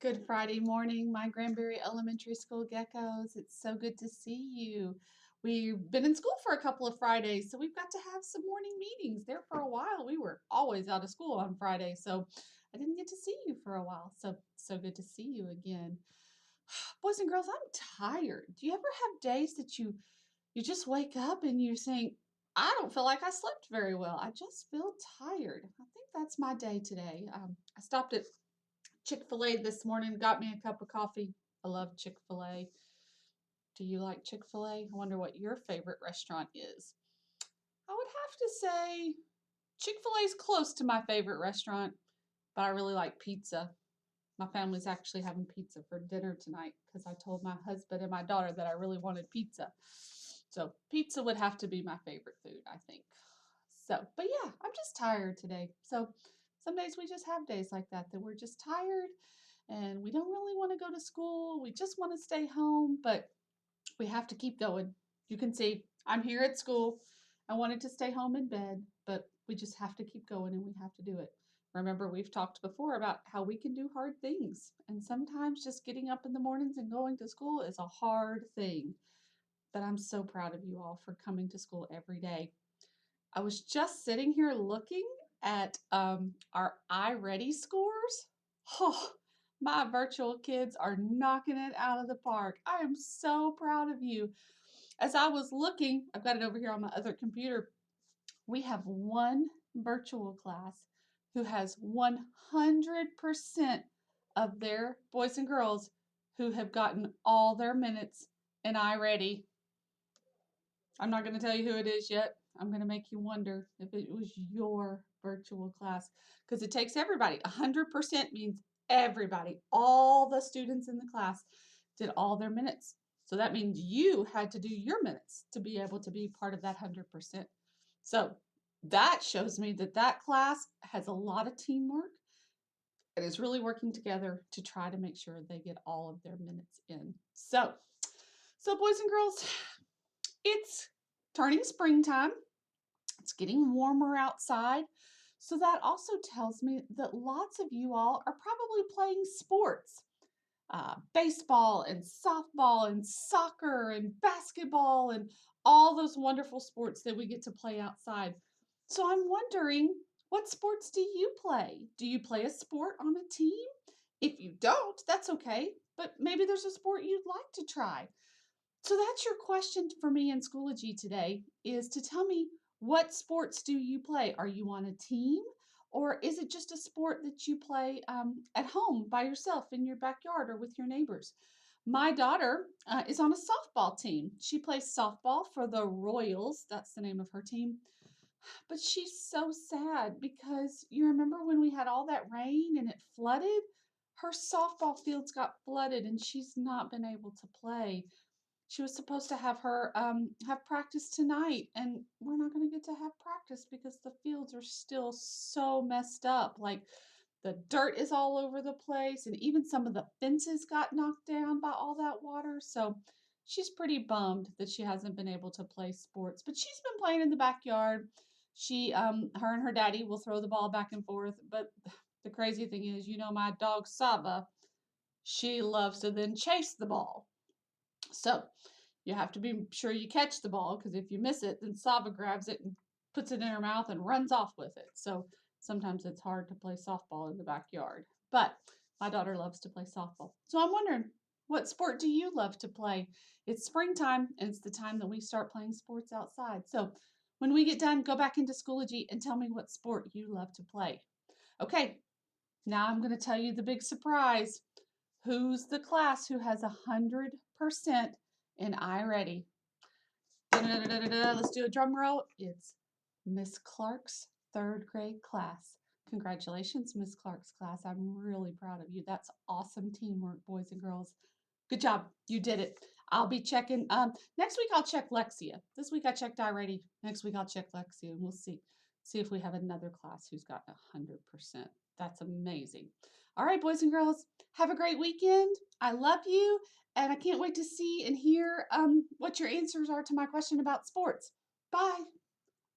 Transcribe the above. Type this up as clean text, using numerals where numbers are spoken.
Good Friday morning, my Granbury Elementary School geckos. It's so good to see you. We've been in school for a couple of Fridays, so we've got to have some morning meetings. There for a while, we were always out of school on Friday, so I didn't get to see you for a while. So good to see you again. Boys and girls, I'm tired. Do you ever have days that you just wake up and you're saying, I don't feel like I slept very well. I just feel tired. I think that's my day today. I stopped at Chick-fil-A this morning, got me a cup of coffee. I love Chick-fil-A. Do you like Chick-fil-A? I wonder what your favorite restaurant is. I would have to say Chick-fil-A is close to my favorite restaurant, but I really like pizza. My family's actually having pizza for dinner tonight because I told my husband and my daughter that I really wanted pizza. So pizza would have to be my favorite food, I think. But yeah, I'm just tired today. So some days we just have days like that we're just tired and we don't really want to go to school. We just want to stay home, but we have to keep going. You can see I'm here at school. I wanted to stay home in bed, but we just have to keep going and we have to do it. Remember, we've talked before about how we can do hard things, and sometimes just getting up in the mornings and going to school is a hard thing. But I'm so proud of you all for coming to school every day. I was just sitting here looking at our iReady scores. Oh, my virtual kids are knocking it out of the park. I am so proud of you. As I was looking, I've got it over here on my other computer. We have one virtual class who has 100% of their boys and girls who have gotten all their minutes in iReady. I'm not going to tell you who it is yet. I'm going to make you wonder if it was your virtual class because it takes everybody. 100% means everybody, all the students in the class did all their minutes. So that means you had to do your minutes to be able to be part of that 100%. So that shows me that that class has a lot of teamwork and is really working together to try to make sure they get all of their minutes in. So boys and girls, it's turning springtime. It's getting warmer outside. So that also tells me that lots of you all are probably playing sports. Baseball and softball and soccer and basketball and all those wonderful sports that we get to play outside. So I'm wondering, what sports do you play? Do you play a sport on a team? If you don't, that's okay, but maybe there's a sport you'd like to try. So that's your question for me in Schoology today, is to tell me, what sports do you play? Are you on a team, or is it just a sport that you play at home by yourself in your backyard or with your neighbors? My daughter is on a softball team. She plays softball for the Royals. That's the name of her team. But she's so sad because you remember when we had all that rain and it flooded? Her softball fields got flooded and she's not been able to play. She was supposed to have her have practice tonight, and we're not going to get to have practice because the fields are still so messed up. Like the dirt is all over the place, and even some of the fences got knocked down by all that water. So she's pretty bummed that she hasn't been able to play sports, but she's been playing in the backyard. Her and her daddy will throw the ball back and forth. But the crazy thing is, my dog Saba, she loves to then chase the ball. So you have to be sure you catch the ball, because if you miss it, then Saba grabs it and puts it in her mouth and runs off with it. So sometimes it's hard to play softball in the backyard. But my daughter loves to play softball. So I'm wondering, what sport do you love to play? It's springtime and it's the time that we start playing sports outside. So when we get done, go back into Schoology and tell me what sport you love to play. Okay, now I'm going to tell you the big surprise. Who's the class who has 100% in iReady? Let's do a drum roll. It's Miss Clark's third grade class. Congratulations, Miss Clark's class. I'm really proud of you. That's awesome teamwork, boys and girls. Good job. You did it. I'll be checking. Next week I'll check Lexia. This week I checked iReady. Next week I'll check Lexia and we'll see if we have another class who's got 100%. That's amazing. All right, boys and girls, have a great weekend. I love you, and I can't wait to see and hear what your answers are to my question about sports. Bye.